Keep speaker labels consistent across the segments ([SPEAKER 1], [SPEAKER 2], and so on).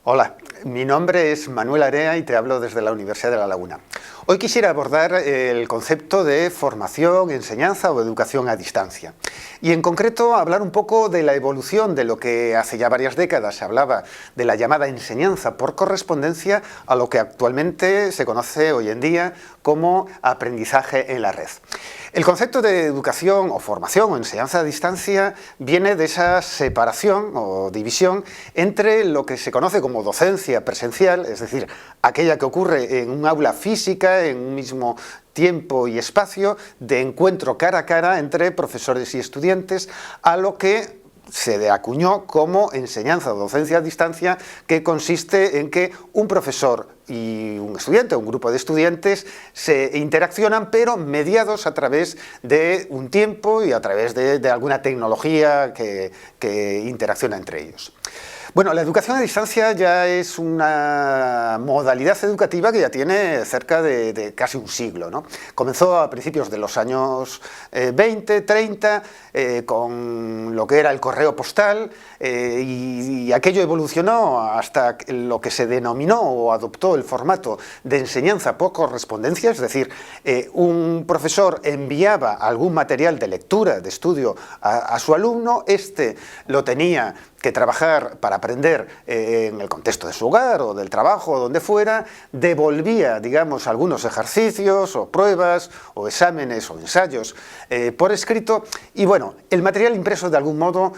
[SPEAKER 1] Hola, mi nombre es Manuel Area y te hablo desde la Universidad de La Laguna. Hoy quisiera abordar el concepto de formación, enseñanza o educación a distancia. Y en concreto hablar un poco de la evolución de lo que hace ya varias décadas se hablaba de la llamada enseñanza por correspondencia a lo que actualmente se conoce hoy en día como aprendizaje en la red. El concepto de educación o formación o enseñanza a distancia viene de esa separación o división entre lo que se conoce como docencia presencial, es decir, aquella que ocurre en un aula física, en un mismo tiempo y espacio de encuentro cara a cara entre profesores y estudiantes, a lo que se acuñó como enseñanza o docencia a distancia, que consiste en que un profesor y un estudiante, un grupo de estudiantes, se interaccionan, pero mediados a través de un tiempo y a través de alguna tecnología que interacciona entre ellos. Bueno, la educación a distancia ya es una modalidad educativa que ya tiene cerca de casi un siglo, ¿no? Comenzó a principios de los años 20, 30, con lo que era el correo postal, y aquello evolucionó hasta lo que se denominó o adoptó el formato de enseñanza por correspondencia, es decir, un profesor enviaba algún material de lectura, de estudio a su alumno, este lo tenía que trabajar para aprender en el contexto de su hogar o del trabajo o donde fuera, devolvía, digamos, algunos ejercicios o pruebas o exámenes o ensayos por escrito, y bueno, el material impreso de algún modo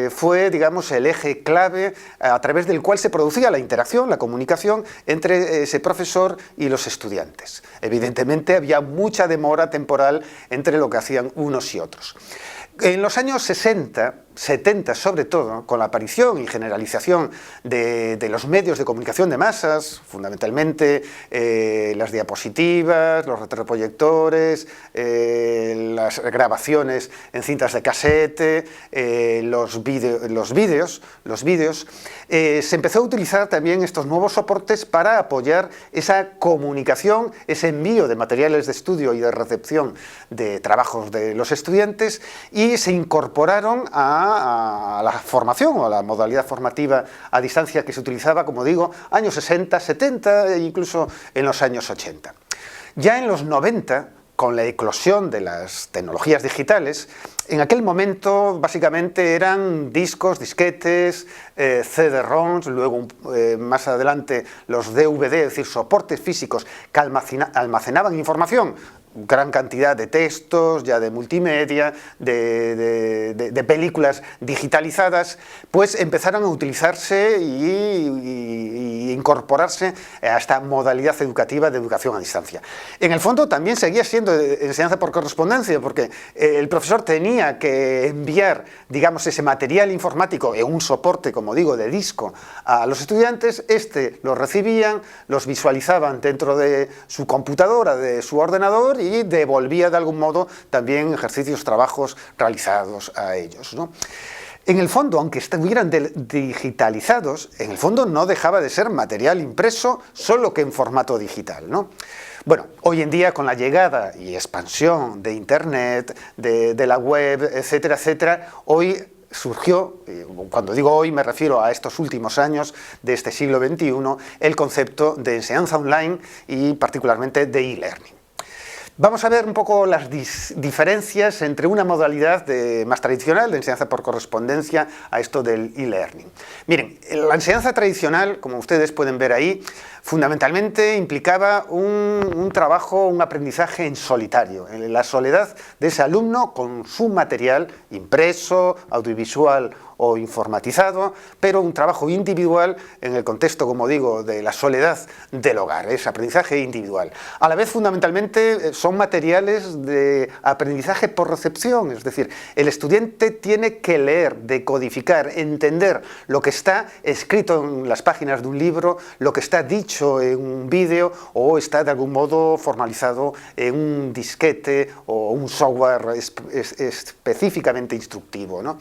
[SPEAKER 1] fue, digamos, el eje clave a través del cual se producía la interacción, la comunicación entre ese profesor y los estudiantes. Evidentemente había mucha demora temporal entre lo que hacían unos y otros. En los años 60, 70 sobre todo, con la aparición y generalización de los medios de comunicación de masas, fundamentalmente las diapositivas, los retroproyectores, las grabaciones en cintas de casete, los vídeos, se empezó a utilizar también estos nuevos soportes para apoyar esa comunicación, ese envío de materiales de estudio y de recepción de trabajos de los estudiantes, y se incorporaron a la formación o a la modalidad formativa a distancia que se utilizaba, como digo, años 60, 70 e incluso en los años 80. Ya en los 90, con la eclosión de las tecnologías digitales, en aquel momento básicamente eran discos, disquetes, CD-ROMs, luego más adelante los DVD, es decir, soportes físicos que almacenaban información, gran cantidad de textos, ya de multimedia, de películas digitalizadas, pues empezaron a utilizarse y incorporarse a esta modalidad educativa de educación a distancia. En el fondo también seguía siendo enseñanza por correspondencia, porque el profesor tenía que enviar, digamos, ese material informático en un soporte, como digo, de disco a los estudiantes, los recibían, los visualizaban dentro de su computadora, de su ordenador, y devolvía de algún modo también ejercicios, trabajos realizados a ellos, ¿no? En el fondo, aunque estuvieran digitalizados, en el fondo no dejaba de ser material impreso, solo que en formato digital, ¿no? Bueno, hoy en día, con la llegada y expansión de Internet, de la web, etcétera, etcétera, hoy surgió, cuando digo hoy me refiero a estos últimos años de este siglo XXI, el concepto de enseñanza online y particularmente de e-learning. Vamos a ver un poco las diferencias entre una modalidad más tradicional de enseñanza por correspondencia a esto del e-learning. Miren, la enseñanza tradicional, como ustedes pueden ver ahí, fundamentalmente implicaba un trabajo, un aprendizaje en solitario, en la soledad de ese alumno con su material impreso, audiovisual o informatizado, pero un trabajo individual en el contexto, como digo, de la soledad del hogar, ese aprendizaje individual. A la vez, fundamentalmente, son materiales de aprendizaje por recepción, es decir, el estudiante tiene que leer, decodificar, entender lo que está escrito en las páginas de un libro, lo que está dicho en un vídeo o está de algún modo formalizado en un disquete o un software específicamente instructivo, ¿no?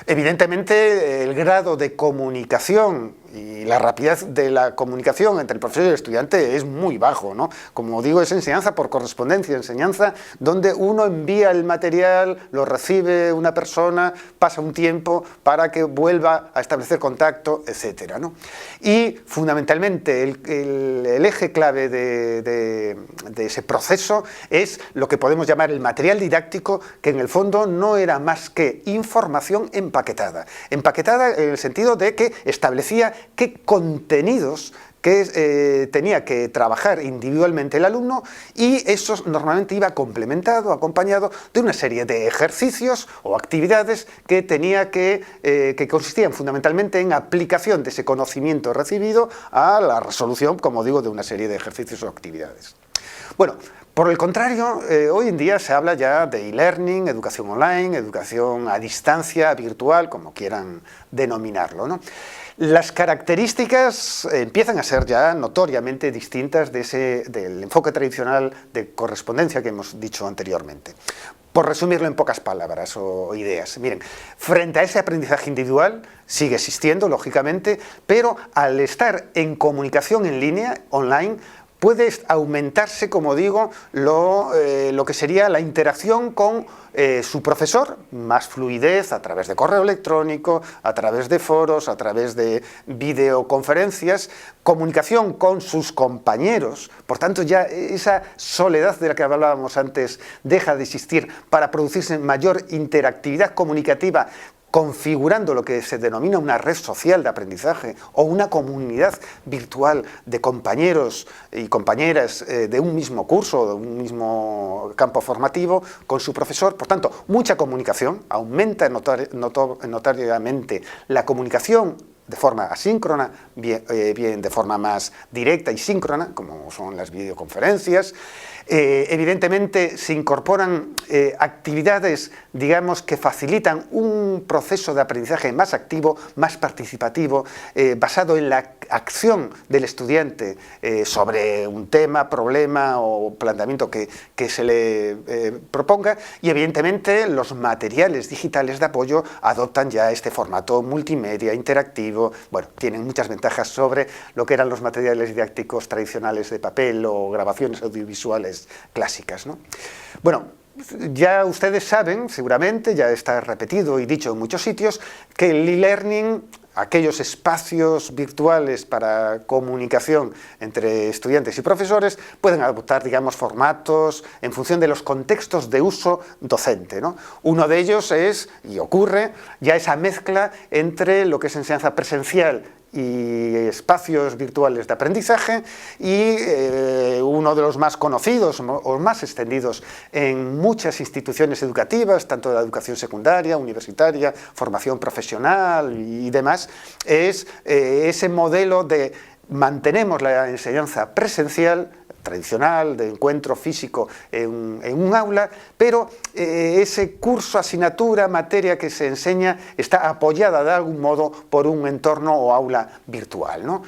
[SPEAKER 1] Evidentemente, el grado de comunicación y la rapidez de la comunicación entre el profesor y el estudiante es muy bajo, ¿no? Como digo, es enseñanza por correspondencia, enseñanza donde uno envía el material, lo recibe una persona, pasa un tiempo para que vuelva a establecer contacto, etcétera, ¿no? Y fundamentalmente el eje clave de ese proceso es lo que podemos llamar el material didáctico, que en el fondo no era más que información empaquetada. Empaquetada en el sentido de que establecía qué contenidos que tenía que trabajar individualmente el alumno, y eso normalmente iba complementado, acompañado de una serie de ejercicios o actividades que que consistían fundamentalmente en aplicación de ese conocimiento recibido a la resolución, como digo, de una serie de ejercicios o actividades. Bueno, por el contrario, hoy en día se habla ya de e-learning, educación online, educación a distancia, virtual, como quieran denominarlo, ¿no? Las características empiezan a ser ya notoriamente distintas del enfoque tradicional de correspondencia que hemos dicho anteriormente. Por resumirlo en pocas palabras o ideas, miren, frente a ese aprendizaje individual sigue existiendo, lógicamente, pero al estar en comunicación en línea, online, puede aumentarse, como digo, lo que sería la interacción con su profesor, más fluidez a través de correo electrónico, a través de foros, a través de videoconferencias, comunicación con sus compañeros. Por tanto, ya esa soledad de la que hablábamos antes deja de existir para producirse mayor interactividad comunicativa, configurando lo que se denomina una red social de aprendizaje o una comunidad virtual de compañeros y compañeras de un mismo curso, de un mismo campo formativo con su profesor. Por tanto, mucha comunicación, aumenta notoriamente la comunicación de forma asíncrona, bien de forma más directa y síncrona, como son las videoconferencias. Evidentemente se incorporan actividades, digamos, que facilitan un proceso de aprendizaje más activo, más participativo, basado en la acción del estudiante sobre un tema, problema o planteamiento que se le proponga, y evidentemente los materiales digitales de apoyo adoptan ya este formato multimedia, interactivo. Bueno, tienen muchas ventajas sobre lo que eran los materiales didácticos tradicionales de papel o grabaciones audiovisuales clásicas, ¿no? Bueno, ya ustedes saben, seguramente, ya está repetido y dicho en muchos sitios, que el e-learning, aquellos espacios virtuales para comunicación entre estudiantes y profesores, pueden adoptar, digamos, formatos en función de los contextos de uso docente, ¿no? Uno de ellos es, y ocurre, ya esa mezcla entre lo que es enseñanza presencial y espacios virtuales de aprendizaje, y uno de los más conocidos o más extendidos en muchas instituciones educativas, tanto de la educación secundaria, universitaria, formación profesional y demás, es ese modelo de mantenemos la enseñanza presencial tradicional, de encuentro físico en un aula, pero ese curso, asignatura, materia que se enseña está apoyada de algún modo por un entorno o aula virtual, ¿no?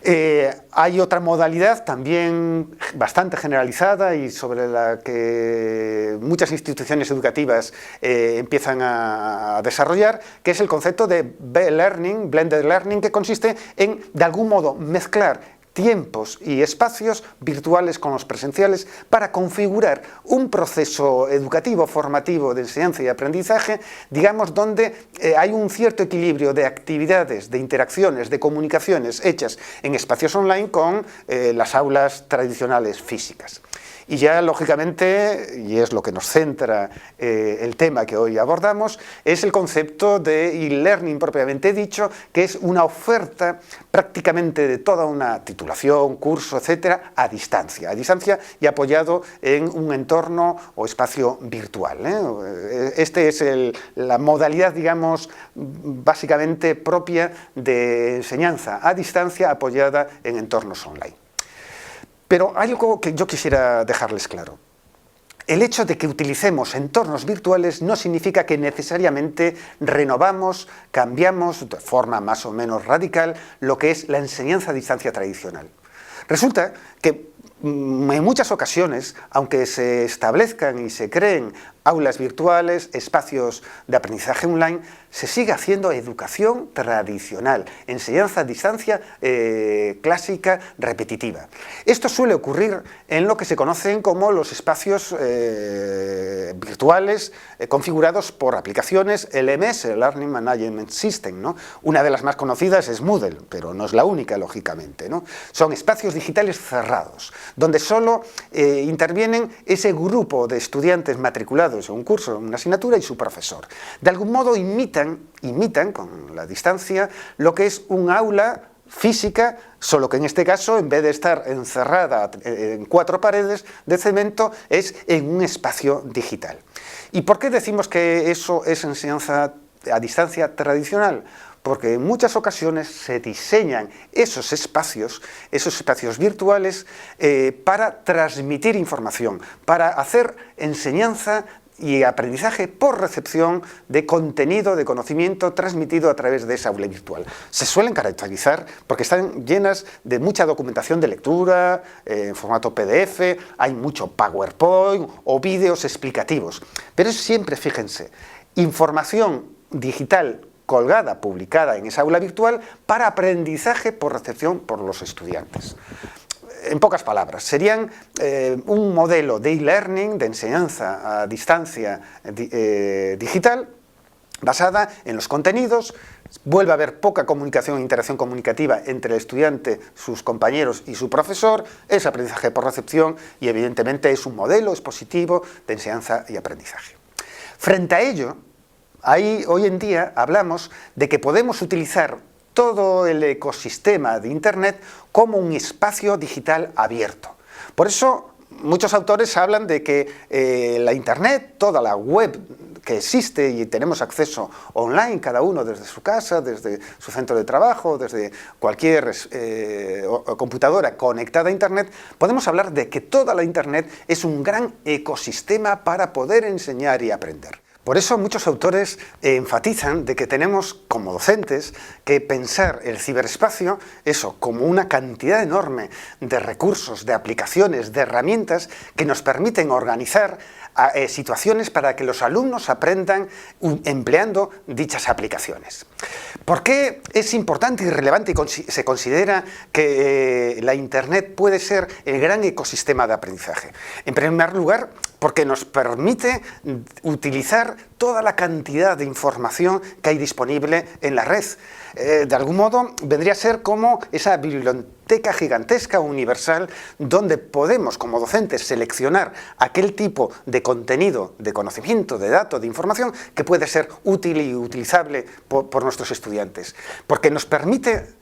[SPEAKER 1] Hay otra modalidad también bastante generalizada y sobre la que muchas instituciones educativas empiezan a desarrollar, que es el concepto de B-Learning, Blended Learning, que consiste en, de algún modo, mezclar tiempos y espacios virtuales con los presenciales para configurar un proceso educativo, formativo, de enseñanza y aprendizaje, digamos, donde hay un cierto equilibrio de actividades, de interacciones, de comunicaciones hechas en espacios online con las aulas tradicionales físicas. Y ya, lógicamente, y es lo que nos centra el tema que hoy abordamos, es el concepto de e-learning propiamente dicho, que es una oferta prácticamente de toda una titulación, curso, etcétera, a distancia y apoyado en un entorno o espacio virtual, ¿eh? Este es la modalidad, digamos, básicamente propia de enseñanza a distancia apoyada en entornos online. Pero hay algo que yo quisiera dejarles claro. El hecho de que utilicemos entornos virtuales no significa que necesariamente renovamos, cambiamos de forma más o menos radical lo que es la enseñanza a distancia tradicional. Resulta que en muchas ocasiones, aunque se establezcan y se creen aulas virtuales, espacios de aprendizaje online, se sigue haciendo educación tradicional, enseñanza a distancia clásica, repetitiva. Esto suele ocurrir en lo que se conocen como los espacios virtuales configurados por aplicaciones LMS, Learning Management System, ¿no? Una de las más conocidas es Moodle, pero no es la única, lógicamente, ¿no? Son espacios digitales cerrados, donde solo intervienen ese grupo de estudiantes matriculados en un curso, en una asignatura, y su profesor. De algún modo imitan con la distancia lo que es un aula física, solo que en este caso, en vez de estar encerrada en 4 paredes de cemento, es en un espacio digital. ¿Y por qué decimos que eso es enseñanza a distancia tradicional? Porque en muchas ocasiones se diseñan esos espacios virtuales para transmitir información, para hacer enseñanza y aprendizaje por recepción de contenido, de conocimiento transmitido a través de esa aula virtual. Se suelen caracterizar porque están llenas de mucha documentación de lectura, en formato PDF, hay mucho PowerPoint o vídeos explicativos. Pero es siempre, fíjense, información digital colgada, publicada en esa aula virtual para aprendizaje por recepción por los estudiantes. En pocas palabras, serían un modelo de e-learning, de enseñanza a distancia digital, basada en los contenidos. Vuelve a haber poca comunicación e interacción comunicativa entre el estudiante, sus compañeros y su profesor. Es aprendizaje por recepción y evidentemente es un modelo expositivo de enseñanza y aprendizaje. Frente a ello, hoy en día hablamos de que podemos utilizar todo el ecosistema de Internet como un espacio digital abierto. Por eso muchos autores hablan de que la Internet, toda la web que existe y tenemos acceso online, cada uno desde su casa, desde su centro de trabajo, desde cualquier computadora conectada a Internet, podemos hablar de que toda la Internet es un gran ecosistema para poder enseñar y aprender. Por eso muchos autores enfatizan de que tenemos como docentes que pensar el ciberespacio, eso, como una cantidad enorme de recursos, de aplicaciones, de herramientas que nos permiten organizar situaciones para que los alumnos aprendan empleando dichas aplicaciones. ¿Por qué es importante y relevante y se considera que la Internet puede ser el gran ecosistema de aprendizaje? En primer lugar, porque nos permite utilizar toda la cantidad de información que hay disponible en la red. De algún modo, vendría a ser como esa biblioteca gigantesca universal donde podemos, como docentes, seleccionar aquel tipo de contenido, de conocimiento, de datos, de información que puede ser útil y utilizable por nuestros estudiantes. Porque nos permite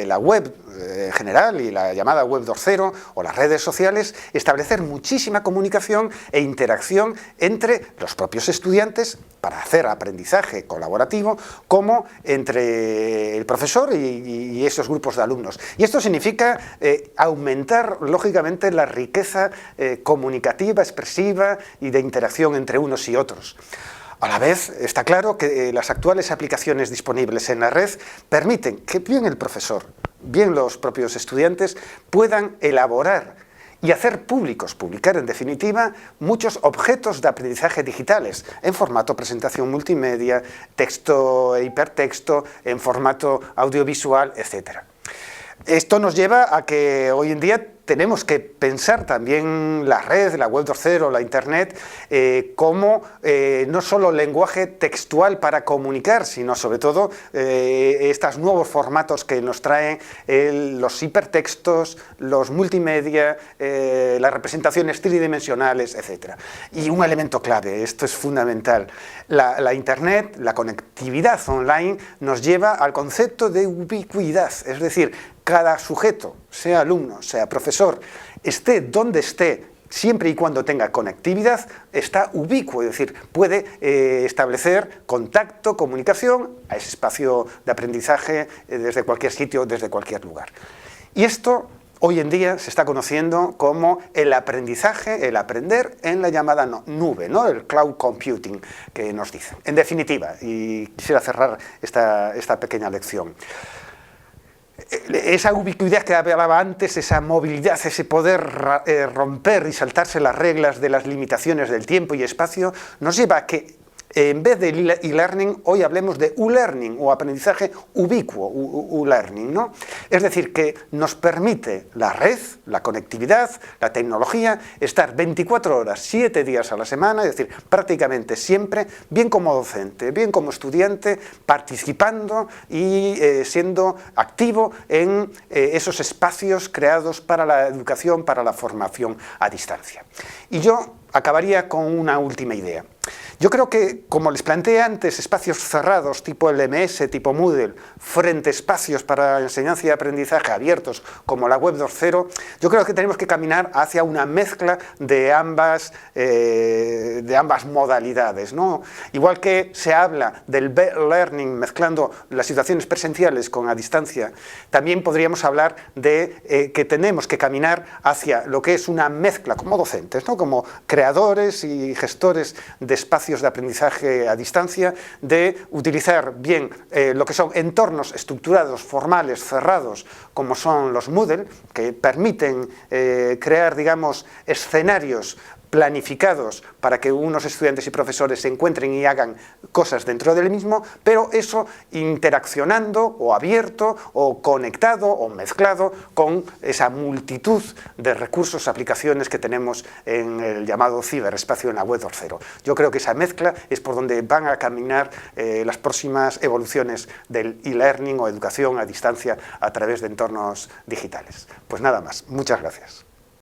[SPEAKER 1] la web en general y la llamada web 2.0 o las redes sociales establecer muchísima comunicación e interacción entre los propios estudiantes para hacer aprendizaje colaborativo, como entre el profesor y esos grupos de alumnos. Y esto significa aumentar, lógicamente, la riqueza comunicativa, expresiva y de interacción entre unos y otros. A la vez, está claro que las actuales aplicaciones disponibles en la red permiten que bien el profesor, bien los propios estudiantes puedan elaborar y hacer publicar en definitiva muchos objetos de aprendizaje digitales en formato presentación multimedia, texto e hipertexto, en formato audiovisual, etc. Esto nos lleva a que hoy en día tenemos que pensar también la red, la web 2.0, la Internet, como no solo lenguaje textual para comunicar, sino sobre todo estos nuevos formatos que nos traen los hipertextos, los multimedia, las representaciones tridimensionales, etc. Y un elemento clave, esto es fundamental, la Internet, la conectividad online nos lleva al concepto de ubicuidad, es decir, cada sujeto, sea alumno, sea profesor, esté donde esté, siempre y cuando tenga conectividad, está ubicuo, es decir, puede establecer contacto, comunicación a ese espacio de aprendizaje desde cualquier sitio, desde cualquier lugar. Y esto hoy en día se está conociendo como el aprendizaje, el aprender en la llamada nube, ¿no? El cloud computing que nos dicen. En definitiva, y quisiera cerrar esta pequeña lección, esa ubicuidad que hablaba antes, esa movilidad, ese poder romper y saltarse las reglas de las limitaciones del tiempo y espacio, nos lleva a que en vez de e-learning, hoy hablemos de u-learning o aprendizaje ubicuo, u-learning, ¿no? Es decir, que nos permite la red, la conectividad, la tecnología, estar 24 horas, 7 días a la semana, es decir, prácticamente siempre, bien como docente, bien como estudiante, participando y siendo activo en esos espacios creados para la educación, para la formación a distancia. Y yo acabaría con una última idea. Yo creo que, como les planteé antes, espacios cerrados tipo LMS, tipo Moodle, frente a espacios para enseñanza y aprendizaje abiertos como la Web 2.0, yo creo que tenemos que caminar hacia una mezcla de ambas modalidades, ¿no? Igual que se habla del learning mezclando las situaciones presenciales con a distancia, también podríamos hablar de que tenemos que caminar hacia lo que es una mezcla como docentes, ¿no? Como creadores y gestores de espacios de aprendizaje a distancia, de utilizar bien lo que son entornos estructurados, formales, cerrados, como son los Moodle, que permiten crear, digamos, escenarios planificados para que unos estudiantes y profesores se encuentren y hagan cosas dentro del mismo, pero eso interaccionando o abierto o conectado o mezclado con esa multitud de recursos, aplicaciones que tenemos en el llamado ciberespacio en la Web 2.0. Yo creo que esa mezcla es por donde van a caminar las próximas evoluciones del e-learning o educación a distancia a través de entornos digitales. Pues nada más, muchas gracias.